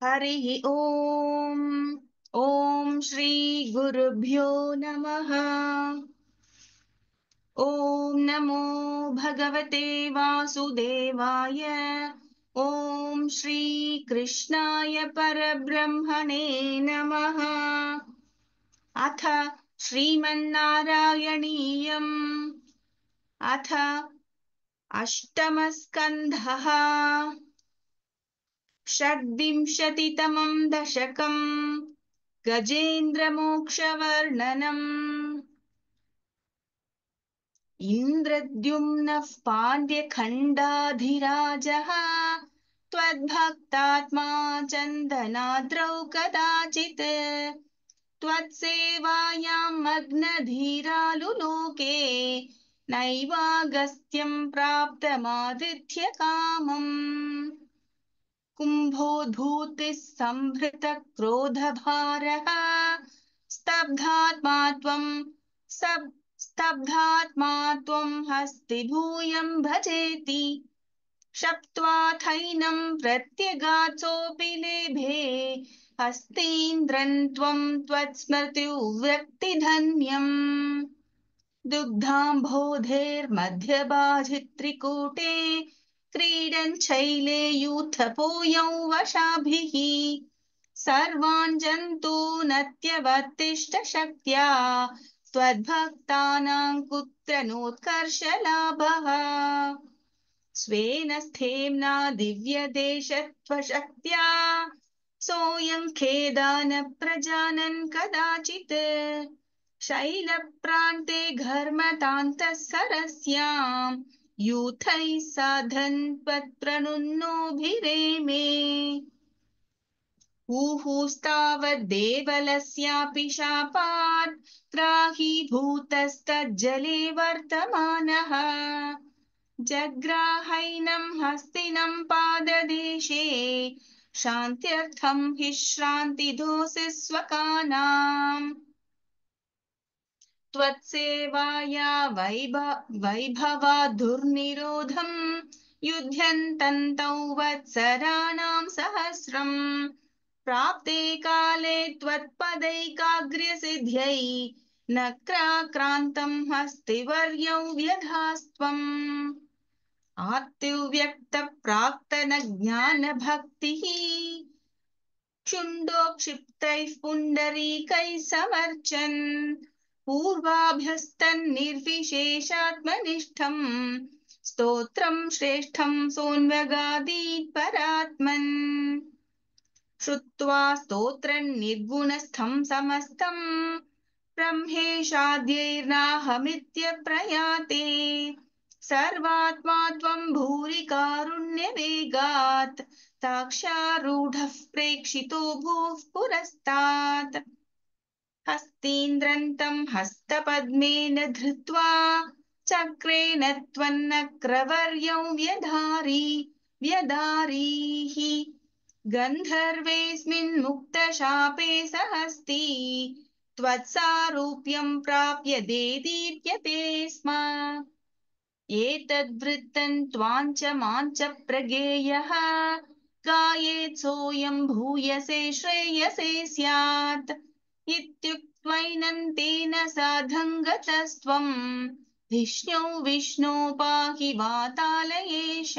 हरिः ॐ ॐ श्री गुरुभ्यो नमः। ॐ नमो भगवते वासुदेवाय। ॐ श्री कृष्णाय परब्रह्मणे नमः। अथ श्रीमन्नारायणीयम् अथ अष्टमस्कन्धः। षड्विंशतितमं दशकम्। गजेन्द्रमोक्षवर्णनम्। इन्द्रद्युम्नः पाण्ड्यखण्डाधिराजः त्वद्भक्तात्मा चन्दनाद्रौ कदाचित् त्वत्सेवायां मग्नधीरालुलोके नैवागस्त्यं प्राप्तमादित्यकामम्। कुम्भोद्भूतिः सम्भृतक्रोधभारः स्तब्धात्मा त्वं हस्तिभूयं भजेति शप्त्वाथैनं प्रत्यगात्सोऽपि लेभे हस्तीन्द्रं त्वं त्वत्स्मृत्युव्यक्तिधन्यम्। दुग्धाम्भोधेर्मध्यबाधित्रिकूटे क्रीडन् शैले यूथपोयौ वशाभिः सर्वान् जन्तूनत्यवतिष्ठ शक्त्या त्वद्भक्तानां कुत्र नोत्कर्षलाभः। स्वेन स्थेम्ना दिव्यदेशत्वशक्त्या सोऽयं खेदान प्रजानन् कदाचित् शैलप्रान्ते घर्मतान्तः सरस्यां यूथैः साधन् त्वत्प्रणुन्नोभिरेमे। ऊहूस्तावद्देवलस्यापि शापात् ग्राहीभूतस्तज्जले वर्तमानः जग्राहैनं हस्तिनं पाददेशे शान्त्यर्थं हि श्रान्तिदोषि स्वकानाम्। त्वत्सेवाया वैभवाद्धुर्निरोधं युध्यन्तन्तौ वत्सराणां सहस्रम् प्राप्ते काले त्वत्पदैकाग्र्यसिद्ध्यै नक्राक्रान्तं हस्तिवर्यौ व्यधास्त्वम्। आर्तिव्यक्तप्राक्तनज्ञानभक्तिः क्षुण्डोक्षिप्तैः पुण्डरीकैः समर्चन् पूर्वाभ्यस्तन्निर्विशेषात्मनिष्ठम् स्तोत्रं श्रेष्ठं सोऽन्वगादीत् परात्मन्। श्रुत्वा स्तोत्रं निर्गुणस्थं समस्तम् ब्रह्मेशाद्यैर्नाहमित्यप्रयाते सर्वात्मा त्वं भूरि कारुण्यवेगात् साक्षारूढः प्रेक्षितो भूः पुरस्तात्। हस्तीन्द्रं हस्तपद्मेन धृत्वा चक्रेण त्वन्नक्रवर्यौ व्यधारीः गन्धर्वेऽस्मिन् मुक्तशापे सहस्ती त्वत्सारूप्यं प्राप्य देदीप्यते स्म। एतद्वृत्तं त्वाञ्च माञ्च प्रगेयः गायेत् सोऽयं भूयसे श्रेयसे स्यात् इत्युक्त्वैनं साधं गतस्त्वं धिष्ण्यो विष्णो पाहि वातालयेश।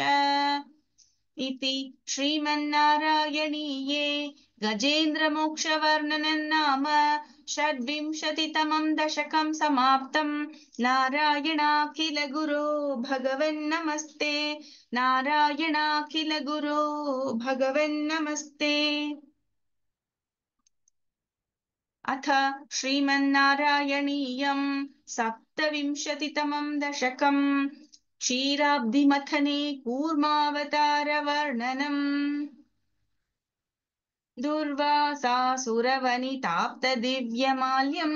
इति श्रीमन्नारायणीये गजेन्द्रमोक्षवर्णनं नाम षड्विंशतितमं दशकं समाप्तम्। नारायणाखिलगुरो भगवन्नमस्ते। नारायणाखिलगुरो भगवन्नमस्ते। अथ श्रीमन्नारायणीयं सप्तविंशतितमं दशकम्। क्षीराब्धिमथने कूर्मावतारवर्णनम्। दुर्वासासुरवनिताप्तदिव्यमाल्यं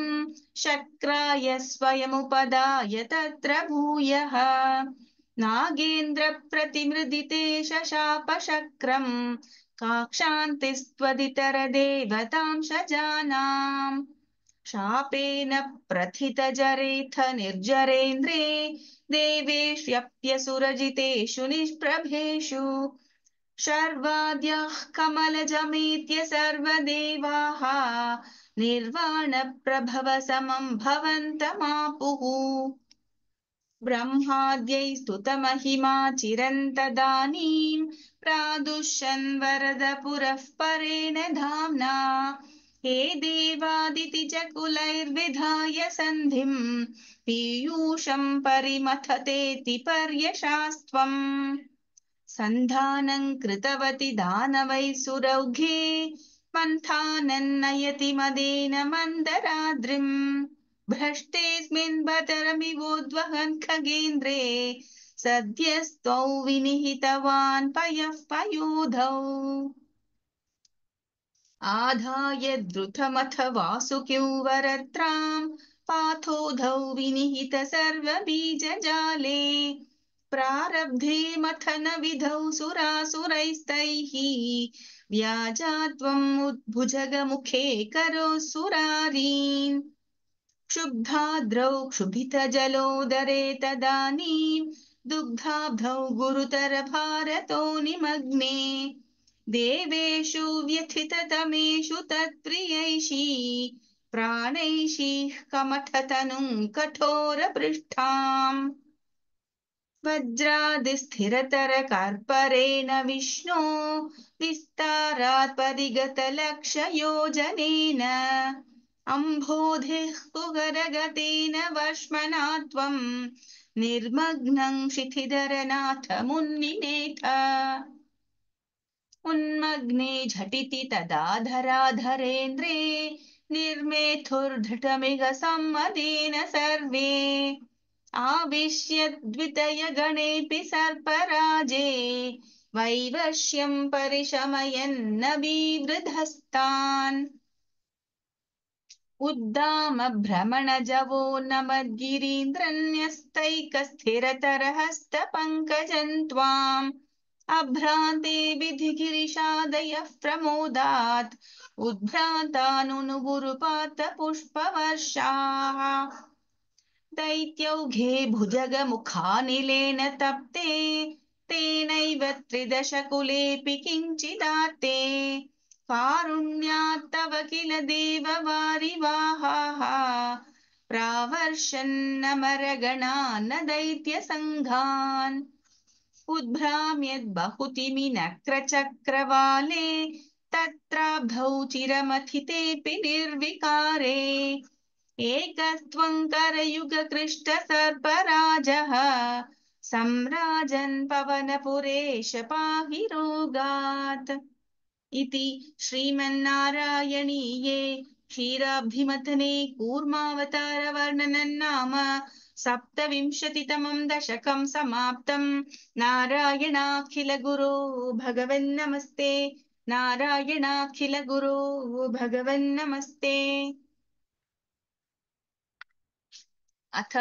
शक्राय स्वयमुपदाय तत्र भूयः नागेन्द्रप्रतिमृदिते शशापशक्रं काक्षान्तिस्त्वदितरदेवतां शजानाम्। शापेन प्रथितजरेऽथ निर्जरेन्द्रे देवेष्वप्यसुरजितेषु निष्प्रभेषु शर्वाद्यः कमलजमेत्य सर्वदेवाः निर्वाणप्रभवसमं भवन्तमापुः ब्रह्माद्यै स्तुतमहिमा चिरन्तदानीं प्रादुष्यन् वरदपुरः परेण धाम्ना हे देवादितिजकुलैर्विधाय सन्धिं पीयूषं परिमथतेति पर्यशास्त्वम् सन्धानं कृतवति दानवैः सुरौघे मन्थानन्नयति मदेन मन्दराद्रिम् भ्रष्टेऽस्मिन् बतरमिवोद्वहन् खगेन्द्रे सद्यस्त्वौ विनिहितवान् पयः पयोधौ आधाय द्रुतमथ वासुकिं वरत्रां पाथोधौ विनिहित सर्वबीजजाले प्रारब्धे मथन विधौ सुरासुरैस्तैः व्याजात्वम् उद्भुजगमुखे करोऽसुरारीन् क्षुब्धाद्रौ क्षुभितजलोदरे तदानीं दुग्धाब्धौ गुरुतरभारतो निमग्ने देवेषु व्यथिततमेषु तत्प्रियैषी प्राणैषीः कमठतनुं कठोरपृष्ठाम् वज्रादिस्थिरतरकर्परेण विष्णो विस्तारात् परिगतलक्षयोजनेन अम्भोधिः कुहरगतेन वर्ष्मणा त्वं निर्मग्नं शिथिधरनाथ मुन्निनेथ उन्मग्ने झटिति तदा धराधरेन्द्रे निर्मेथुर्धृतमिह सम्मदेन सर्वे आविश्य द्वितयगणेऽपि सर्पराजे वैवश्यं परिशमयन्न विवृधस्तान् उद्दामभ्रमणजवो नमद्गिरीन्द्रन्यस्तैकस्थिरतरहस्तपङ्कजं त्वाम् अभ्रान्ते विधिगिरिशादयः प्रमोदात् उद्भ्रान्तानुनुगुरुपातपुष्पवर्षाः दैत्यौघे भुजगमुखानिलेन तप्ते तेनैव त्रिदशकुलेऽपि किञ्चिदार्ते कारुण्यात्तव किल देववारिवाहाः प्रावर्षन्नमरगणान् दैत्यसङ्घान् उद्भ्राम्यद्बहुतिमिनक्रचक्रवाले तत्राब्धौ चिरमथितेऽपि निर्विकारे एकस्त्वं करयुगकृष्टसर्पराजः सम्राजन् पवनपुरेश पाहि रोगात् इति श्रीमन्नारायणीये क्षीराब्धिमथने कूर्मावतारवर्णनं नाम सप्तविंशतितमं दशकं समाप्तम् नारायणाखिलगुरो भगवन्नमस्ते नारायणाखिलगुरो भगवन्नमस्ते अथ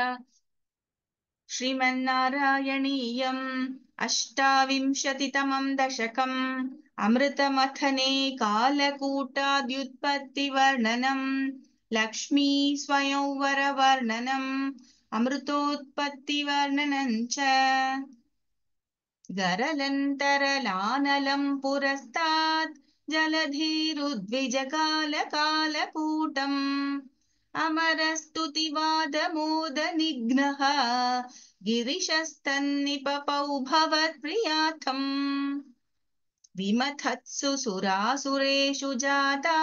श्रीमन्नारायणीयम् अष्टाविंशतितमं दशकम् अमृतमथने कालकूटाद्युत्पत्तिवर्णनम् लक्ष्मी स्वयंवरवर्णनम् अमृतोत्पत्तिवर्णनम् च गरलन्तरलानलं पुरस्तात् जलधिरुद्विजकालकालकूटम् अमरस्तुतिवादमोदनिघ्नः गिरिशस्तन्निपपौ भवत्प्रियार्थम् विमथत्सु सुरासुरेषु जाता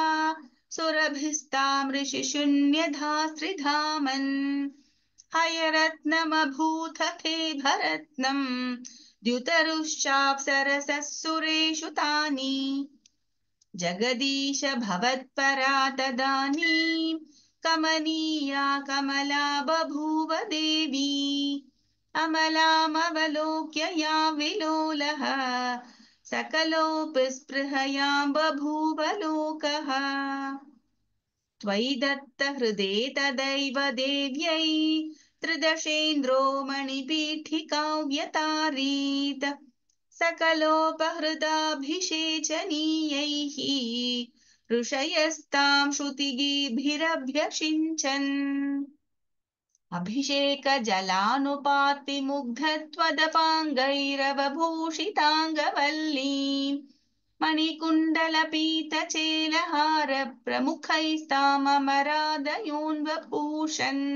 सुरभिस्तामृषिशून्यधास्त्रिधामन् हयरत्नमभूथथे भरत्नम् द्युतरुश्चाप्सरसः सुरेषु तानि जगदीश भवत्परा तदानीं कमनीया कमला बभूव देवी अमलामवलोक्य या विलोलः सकलोऽपि स्पृहयां बभूव लोकः त्वयि दत्तहृदे तदैव देव्यै त्रिदशेन्द्रो मणिपीठिकां व्यतारीत् सकलोपहृताभिषेचनीयैः ऋषयस्तां श्रुतिगीभिरभ्यषिञ्चन् अभिषेकजलानुपातिमुग्धत्वदपाङ्गैरवभूषिताङ्गवल्लीम् मणिकुण्डलपीतचेलहारप्रमुखैस्ताममरादयोन्वभूषन्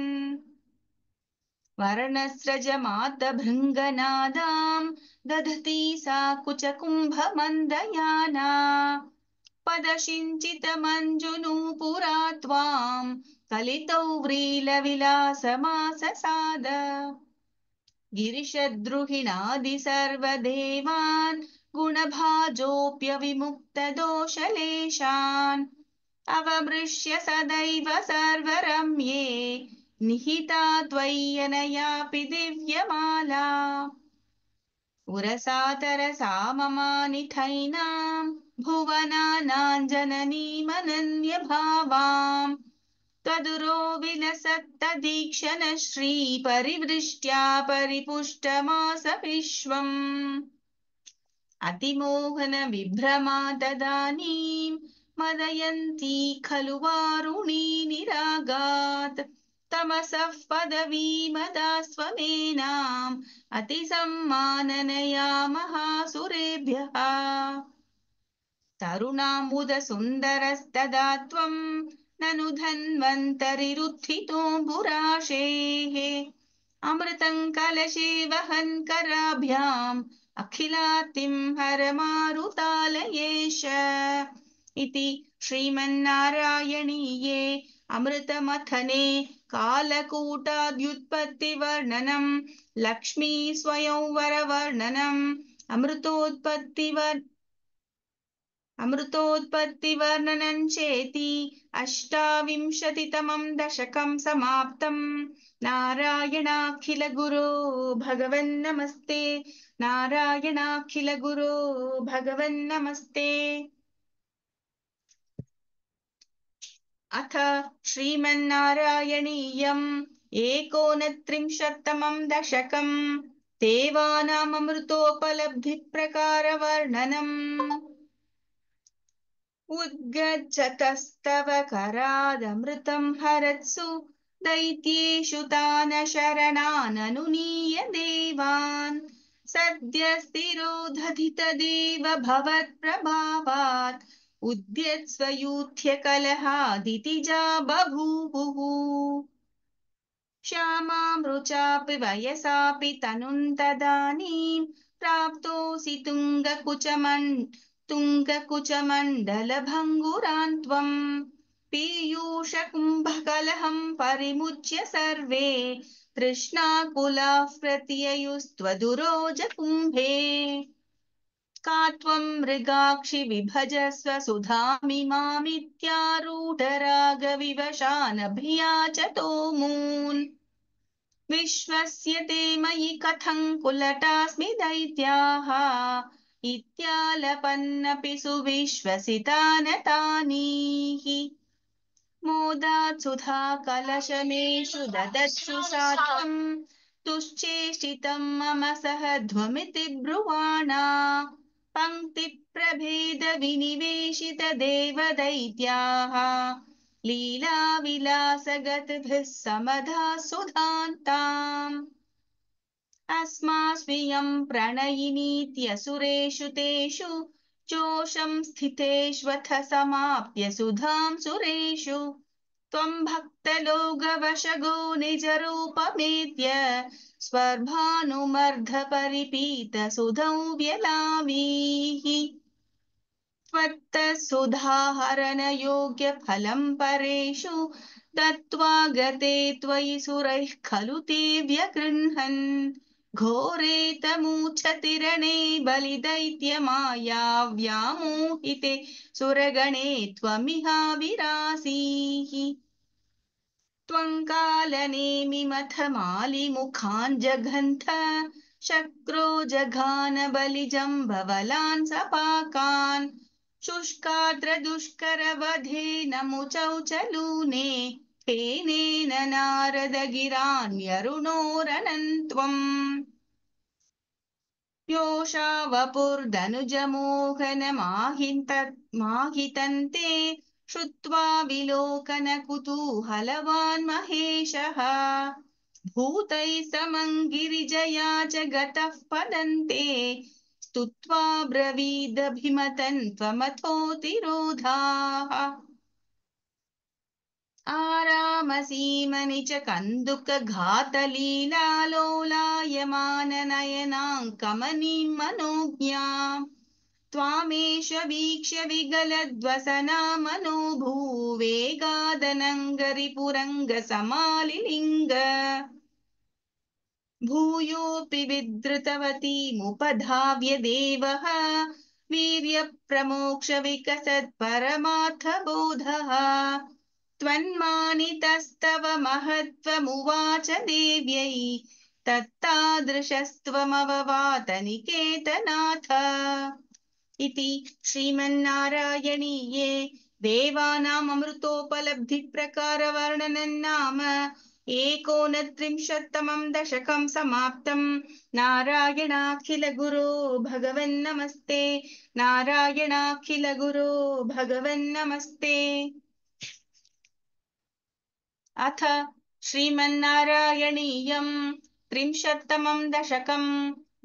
वर्णस्रजमातभृङ्गनादाम् दधती सा कुचकुम्भमन्दयाना पदशिञ्चितमञ्जुनूपुरा त्वाम् कलितौ व्रीलविलासमाससाद गिरिशद्रुहिणादि सर्वदेवान् गुणभाजोऽप्यविमुक्तदोषलेशान् अवमृश्य सदैव सर्वरम्ये निहिता त्वय्यनयापि दिव्यमाला उरसा तरसा ममानिथैनाम् भुवनानाम् जननीमनन्यभावाम् त्वदुरो विलसत्तदीक्षणश्रीपरिवृष्ट्या परिपुष्टमास विश्वम् अतिमोहनविभ्रमा तदानीम् मदयन्ती खलु वारुणी निरागात् तमसः पदवीमदास्त्वमेनाम् अतिसम्माननया महासुरेभ्यः तरुणाम्बुदसुन्दरस्तदा त्वम् ननु धन्वन्तरिरुत्थितोऽम्बुराशेः अमृतं कलशे वहन् कराभ्याम् अखिलार्तिं हरमारुतालयेश इति श्रीमन्नारायणीये अमृतमथने कालकूटाद्युत्पत्तिवर्णनं लक्ष्मी स्वयंवरवर्णनम् अमृतोत्पत्तिवर्णनं चेति अष्टाविंशतितमं दशकं समाप्तम् नारायणाखिलगुरो भगवन्नमस्ते नारायणाखिलगुरो भगवन्नमस्ते। अथ श्रीमन्नारायणीयम् एकोनत्रिंशत्तमं दशकम् देवानाममृतोपलब्धिप्रकारवर्णनम् उद्गच्छतस्तव करादमृतं हरत्सु दैत्येषु तान शरणाननुनीय देवान् सद्यस्तिरोधधितदेव भवत्प्रभावात् उद्यत्स्वयूथ्यकलहादितिजा बभूवुः श्यामामृचापि वयसापि तनुं तदानीं प्राप्तोऽसि तुङ्गकुचमण्डलभङ्गुरान् त्वम् पीयूषकुम्भकलहं परिमुच्य सर्वे तृष्णाकुलाः प्रत्ययुस्त्वदुरोजकुम्भे का त्वं मृगाक्षि विभजस्व सुधामिमामित्यारूढरागविवशानभियाचतोमून् विश्वस्य ते मयि कथं कुलटास्मि दैत्याः इत्यालपन्नपि सुविश्वसितानतानीः मोदात् सुधा कलशमेषु ददत्सु सात्वं तुश्चेष्टितं मम सहध्वमिति ब्रुवाणा पङ्क्तिप्रभेदविनिवेशितदेवदैत्याः लीलाविलासगतभिः समधा सुधान्ताम् अस्मास्मियं प्रणयिनीत्यसुरेषु तेषु जोषं स्थितेष्वथ समाप्य सुधां सुरेषु त्वं भक्तलोकवशगो निजरूपमेत्य स्वर्भानुमर्धपरिपीतसुधौ व्यलावीः त्वत्तः सुधाहरणयोग्यफलं परेषु दत्त्वा गते त्वयि सुरैः खलु ते व्यगृह्णन् घोरे तमूर्च्छतिरणे बलिदैत्यमाया व्यामोहिते सुरगणे त्वमिहाविरासीः त्वं कालनेमिमथ मालिमुखान् जघन्थ शक्रो जघान बलिजम्बवलान् सपाकान् शुष्काद्रदुष्करवधेन मुचौ चलूने फेनेन नारदगिरान्यरुणोरनन्त्वम् योषावपुर्दनुजमोहनमाहितन्ते श्रुत्वा विलोकनकुतूहलवान् महेशः भूतैः समं गिरिजया च गतः पदन्ते स्तुत्वा ब्रवीदभिमतन् त्वमथोऽतिरोधाः आरामसीमनि च कन्दुकघातलीलालोलायमाननयनाङ्कमनीं मनोज्ञाम् त्वामेष वीक्ष्य विगलद्वसना मनो भूवेगादनङ्गरिपुरङ्गसमालिलिङ्ग भूयोऽपि विधृतवतीमुपधाव्य देवः वीर्यप्रमोक्षविकसत्परमार्थबोधः त्वन्मानितस्तव महत्त्वमुवाच देव्यै तत्तादृशस्त्वमववात निकेतनाथ इति श्रीमन्नारायणीये देवानाममृतोपलब्धिप्रकारवर्णनं नाम 39तमं दशकं समाप्तम् नारायणाखिलगुरो भगवन्नमस्ते नारायणाखिलगुरो भगवन्नमस्ते अथ श्रीमन्नारायणीयं 30तमं दशकं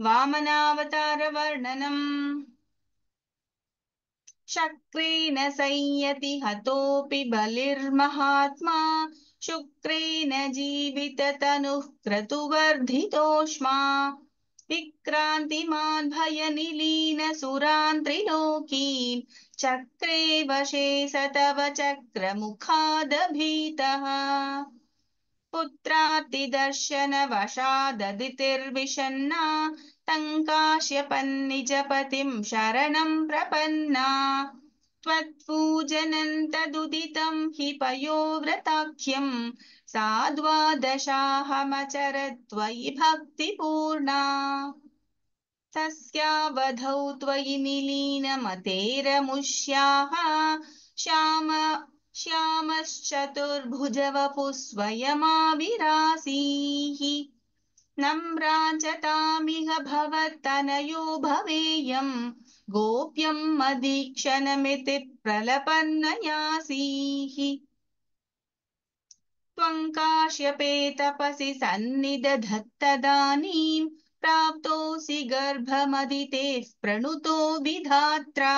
वामनावतारवर्णनम् शक्रेण संयति हतोऽपि बलिर्महात्मा शुक्रेण जीविततनुः क्रतुवर्धितोष्मा विक्रान्तिमान् भयनिलीनसुरान् त्रिलोकीन् चक्रे वशे स तव चक्रमुखादभीतः पुत्रार्तिदर्शनवशाददितिर्विषण्णा तङ्काश्यपन्निजपतिं शरणं प्रपन्ना त्वत्पूजनं तदुदितं हि पयोव्रताख्यं सा द्वादशाहमचरत् त्वयि भक्तिपूर्णा तस्यावधौ त्वयि निलीनमतेरमुष्याः श्यामश्चतुर्भुजवपुः स्वयमाविरासीः नम्राजतामिह भवत्तनयो भवेयं गोप्यं मदीक्षणमिति प्रलपन्नयासीः त्वं काश्यपे तपसि सन्निदधत्तदानीं प्राप्तोऽसि गर्भमदितेः प्रणुतो विधात्रा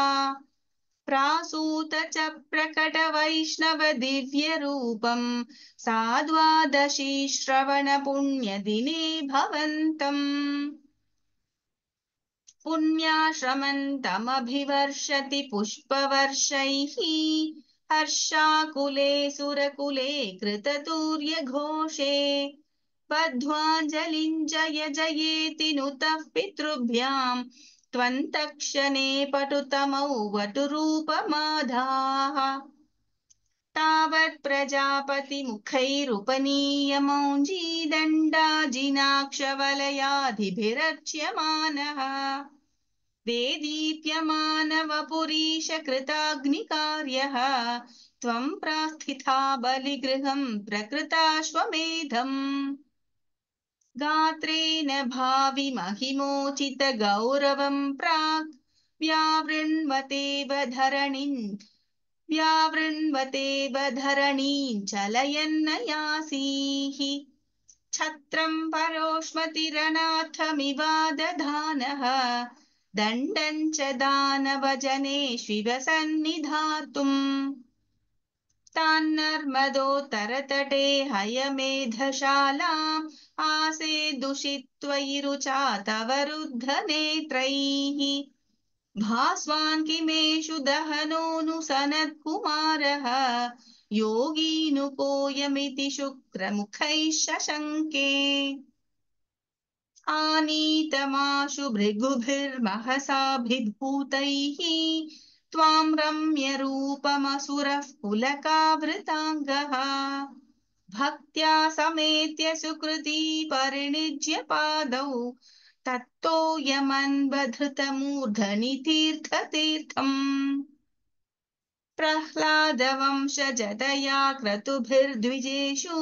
प्रासूत च प्रकटवैष्णवदिव्यरूपं सा द्वादशी श्रवणपुण्यदिने भवन्तम् पुण्याश्रमन्तमभिवर्षति पुष्पवर्षैः हर्षाकुले सुरकुले कृततुर्यघोषे बद्ध्वाञ्जलिं जय जयेति नुतः पितृभ्यां त्वन्तक्षणे पटुतमौ वटुरूपमाधाः तावत् प्रजापतिमुखैरुपनीयमौञ्जीदण्डाजिनाक्षवलयाधिभिरक्ष्यमाणः देदीप्यमानवपुरीशकृताग्निकार्यः त्वं प्रास्थिता बलिगृहं प्रकृताश्वमेधम् गात्रेण भावि महिमोचितगौरवं प्राक् व्यावृण्वतेव धरणीं चलयन्नयासीः छत्रं परोष्मतिरनाथमिवादधानः दण्डं च दानवजनेष्विव सन्निधातुम् तान्नर्मदोत्तरतटे हयमेधशालाम् आसे दुषित्वयि रुचा तव रुद्धनेत्रैः भास्वान् किमेषु दहनोऽनु सनत्कुमारः योगीनुकोऽयमिति शुक्रमुखैः शशङ्के आनीतमाशु भृगुभिर्महसाभिभूतैः त्वां रम्यरूपमसुरः पुलकावृताङ्गः भक्त्या समेत्य सुकृती परिणिज्य पादौ तत्तोऽयमन्वधृतमूर्धनि तीर्थतीर्थम् प्रह्लादवंशजतया क्रतुभिर्द्विजेषु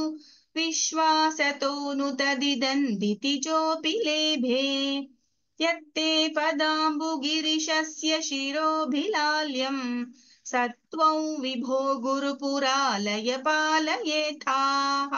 विश्वासतोऽनुतदिदन्दितिजोऽपि लेभे यत्ते पदाम्बुगिरिशस्य शिरोऽभिलाल्यम् स त्वं विभो गुरुपुरालय पालयेथाः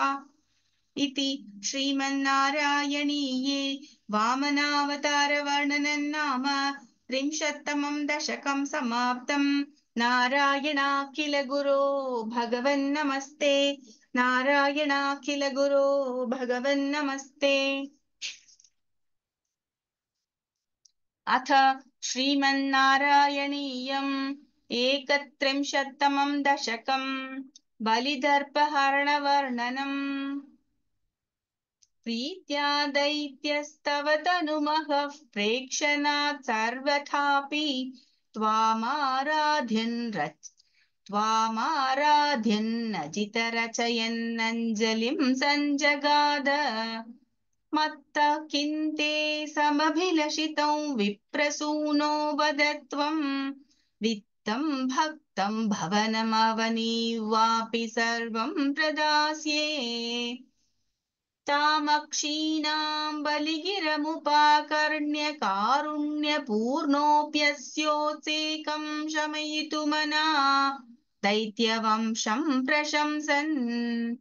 इति श्रीमन्नारायणीये वामनावतारवर्णनं नाम 30तमं दशकं समाप्तम्। नारायणाखिल गुरो भगवन्नमस्ते। नारायणाखिल गुरो भगवन्नमस्ते। अथ श्रीमन्नारायणीयम् 31तमं दशकम् बलिदर्पहरणवर्णनम्। प्रीत्या दैत्यस्तव तनुमहः प्रेक्षणात् सर्वथापि त्वामाराध्यन्नजितरचयन्नञ्जलिं सञ्जगाद। मत्तः किन्ते समभिलषितौ विप्रसूनो वद त्वम्। वित्तं भक्तं भवनमवनीवापि सर्वं प्रदास्ये। तामक्षीणां बलिगिरमुपाकर्ण्य कारुण्यपूर्णोऽप्यस्योत्सेकं शमयितुमना दैत्यवंशं प्रशंसन्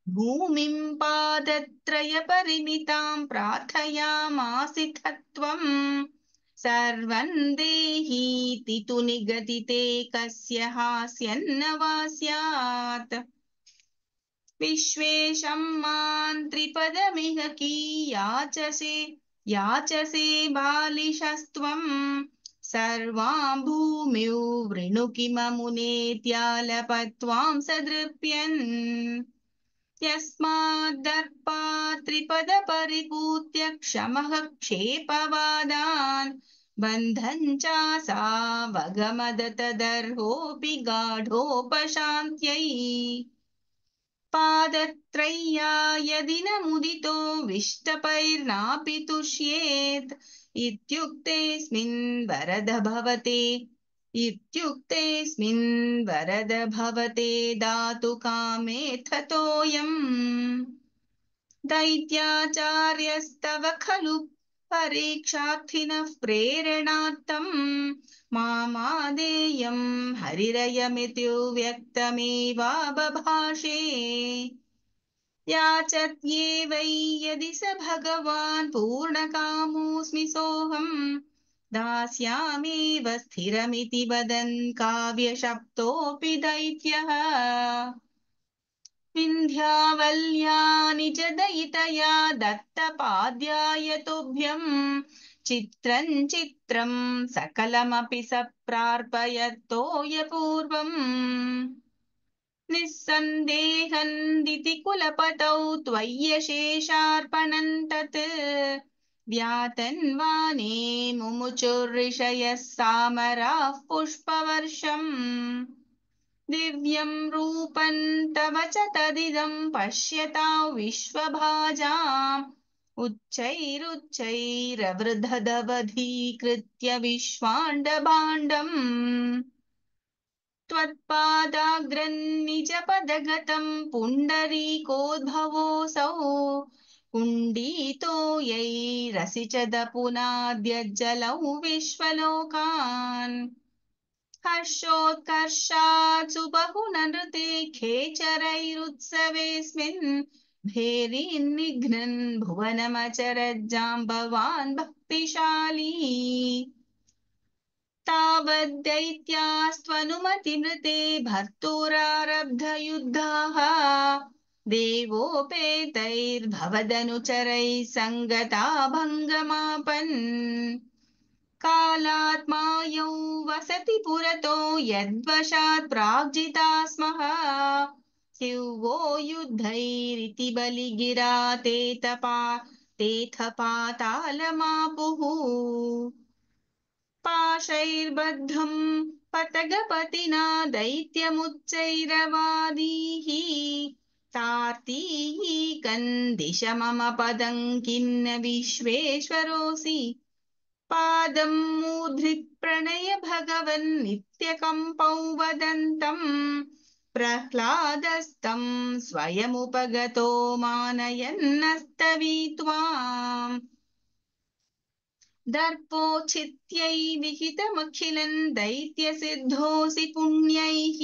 भूमिं पादत्रयपरिमितां प्रार्थयामासिथ त्वम्। सर्वं देहीति तु निगदिते कस्य हास्यन्न वा स्यात्। विश्वेशं मां त्रिपदमिह याचसे बालिशस्त्वं। सर्वां भूमिं वृणु किममुनेत्यालपत्वां सदृप्यन्। यस्माद्दर्पात् त्रिपदपरिपूत्य क्षमः क्षेपवादान् बन्धं चासावगमदतदर्होऽपि गाढोपशान्त्यै। पादत्रय्या यदि न मुदितो विष्टपैर्नापि तुष्येत्। इत्युक्तेऽस्मिन् वरद भवते दातु कामेऽथतोऽयम्। दैत्याचार्यस्तव खलु परीक्षार्थिनः प्रेरणार्थं मामादेयं हरिरयमित्युव्यक्तमेवा बभाषे। याचत्ये वै यदि स भगवान् पूर्णकामोऽस्मि सोऽहं दास्यामेव स्थिरमिति वदन् काव्यशप्तोऽपि दैत्यः। विन्ध्यावल्या निजदयितया दत्तपाद्याय तुभ्यं चित्रं चित्रं सकलमपि स प्रार्पयत्तोयपूर्वम्। निस्सन्देहन्दिति कुलपतौ त्वय्यशेषार्पणं तत् व्यातन्वाने मुमुचुर्ऋषयः सामराः पुष्पवर्षम्। दिव्यं रूपं तव च तदिदं पश्यतां विश्वभाजाम् उच्चैरुच्चैरवृधदवधीकृत्य विश्वाण्डभाण्डम्। त्वत्पादाग्रन्निजपदगतं पुण्डरीकोद्भवोऽसौ कुण्डीतो यैरसिचदपुनाद्यज्जलौ विश्वलोकान्। हर्षोत्कर्षात् सुबहुनृते खेचरैरुत्सवेऽस्मिन् भेरीन्निघ्नन् भुवनमचरज्जाम्बवान् भक्तिशाली। तावद्दैत्यास्त्वनुमतिमृते भर्तुरारब्धयुद्धाः देवोपेतैर्भवदनुचरैः सङ्गता भङ्गमापन्। कालात्मायौ वसति पुरतो यद्वशात् प्राग्जिता स्मः स्युवो युद्धैरिति बलिगिरा तेथ पातालमापुः। पाशैर्बद्धं पतगपतिना दैत्यमुच्चैरवादीः तार्तीयीकन्दिश मम पदं किन्न विश्वेश्वरोऽसि। पादं मूर्ध्नि प्रणय भगवन् नित्यकम्पौ वदन्तं प्रह्लादस्तं स्वयमुपगतो मानयन्नस्तवीत्वाम्। दर्पोच्छित्यै विहितमखिलं दैत्यसिद्धोऽसि पुण्यैः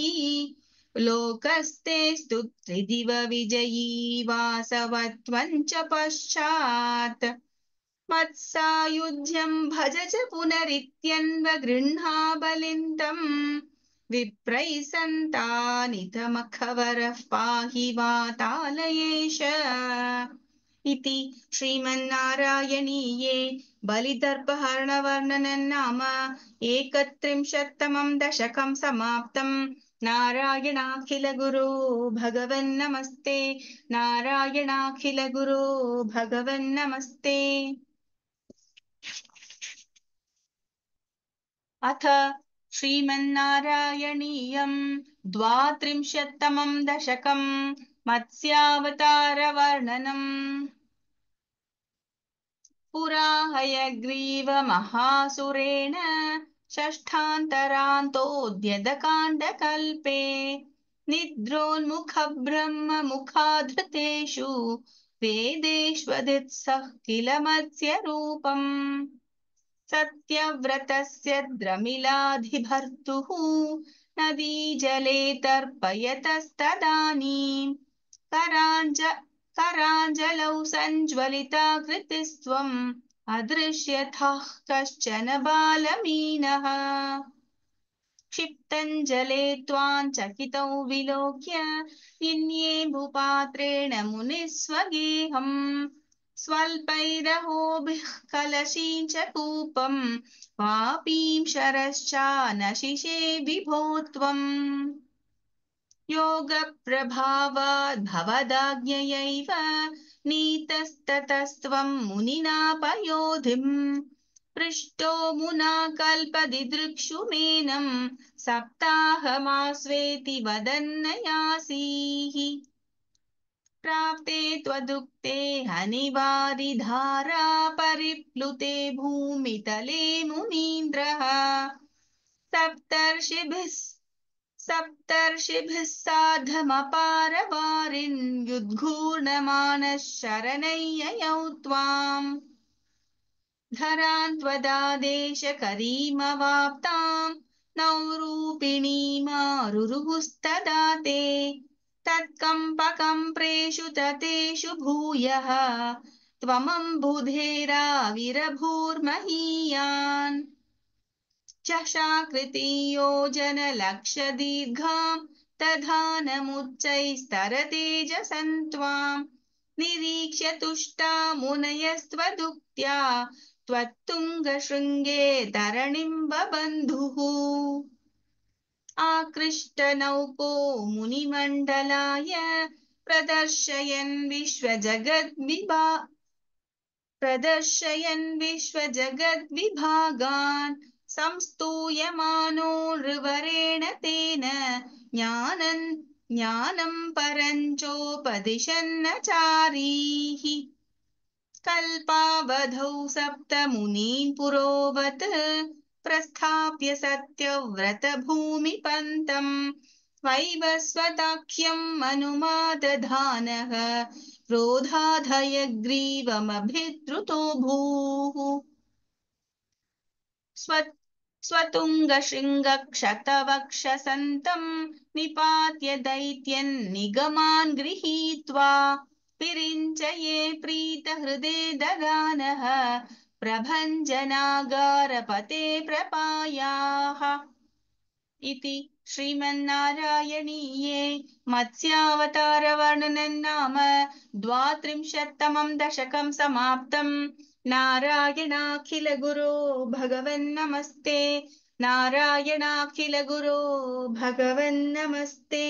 लोकस्तेस्तु त्रिदिव विजयी वासवत्वं च पश्चात् मत्सायुध्यं भज च पुनरित्यन्वगृह्णाबलिं तं विप्रैः सन्तानितमखवरः पाहि वातालयेश इति श्रीमन्नारायणीये बलिदर्पहरणवर्णनं नाम 31तमं दशकं समाप्तम्। नारायणाखिलगुरो भगवन्नमस्ते। नारायणाखिलगुरो भगवन्नमस्ते। अथ श्रीमन्नारायणीयं 32तमं दशकं मत्स्यावतारवर्णनम्। पुरा हयग्रीवमहासुरेण षष्ठान्तरान्तोऽद्यतकाण्डकल्पे निद्रोन्मुखब्रह्ममुखाधृतेषु वेदेष्वदित्सः किल मत्स्यरूपम् सत्यव्रतस्य द्रमिलाधिभर्तुः नदीजले तर्पयतस्तदानीम् कराञ्जलौ सञ्ज्वलिताकृतिस्त्वम् अदृश्यथः कश्चन बालमीनः क्षिप्तञ्जले त्वां चकितौ विलोक्य निन्ये भूपात्रेण मुनिः स्वगेहम् स्वल्पैरहोभिः कलशीं च कूपम् वापीं शरश्चानशिषे विभो त्वम् योगप्रभावाद् भवदाज्ञयैव नीतस्ततस्त्वं मुनिना पयोधिम् पृष्टो मुना कल्पदिदृक्षुमेनं सप्ताहमास्वेति वदन्न यासीः प्राप्ते त्वदुक्ते हनिवारिधारा परिप्लुते भूमितले मुनीन्द्रः सप्तर्षिभिः सार्धमपारवारिन् युद्घूर्णमानः शरणय्ययौ त्वाम् धरान् त्वदादेशकरीमवाप्तां नौरूपिणीमारुरुहुस्तदा ते तत्कम्पकम्प्रेषु ततेषु भूयः त्वमम्बुधेराविरभूर्महीयान् चषाकृति योजनलक्षदीर्घां दधानमुच्चैस्तरतेजसन्त्वां निरीक्ष्य तुष्टा मुनयस्त्वदुक्त्या त्वत्तुङ्गशृङ्गे तरणिं बबन्धुः आकृष्टनौको मुनिमण्डलाय प्रदर्शयन् विश्वजगद्विभागान् संस्तूयमानो नृवरेण तेन ज्ञानं परञ्चोपदिशन्नचारीः कल्पावधौ सप्तमुनीन् पुरोवत् प्रस्थाप्य सत्यव्रतभूमिपन्तम् वैवस्वताख्यं मनुमादधानः क्रोधाधयग्रीवमभिद्रुतो भूः स्वतुङ्गशृङ्गक्षतवक्षसन्तं निपात्य दैत्यन् निगमान् गृहीत्वा विरिञ्चये प्रीतहृदे ददानः प्रभञ्जनागारपते प्रपायाः इति श्रीमन्नारायणीये मत्स्यावतारवर्णनं नाम 32तमं दशकं समाप्तम्। नारायणाखिलगुरो भगवन्नमस्ते। नारायणाखिलगुरो भगवन्नमस्ते।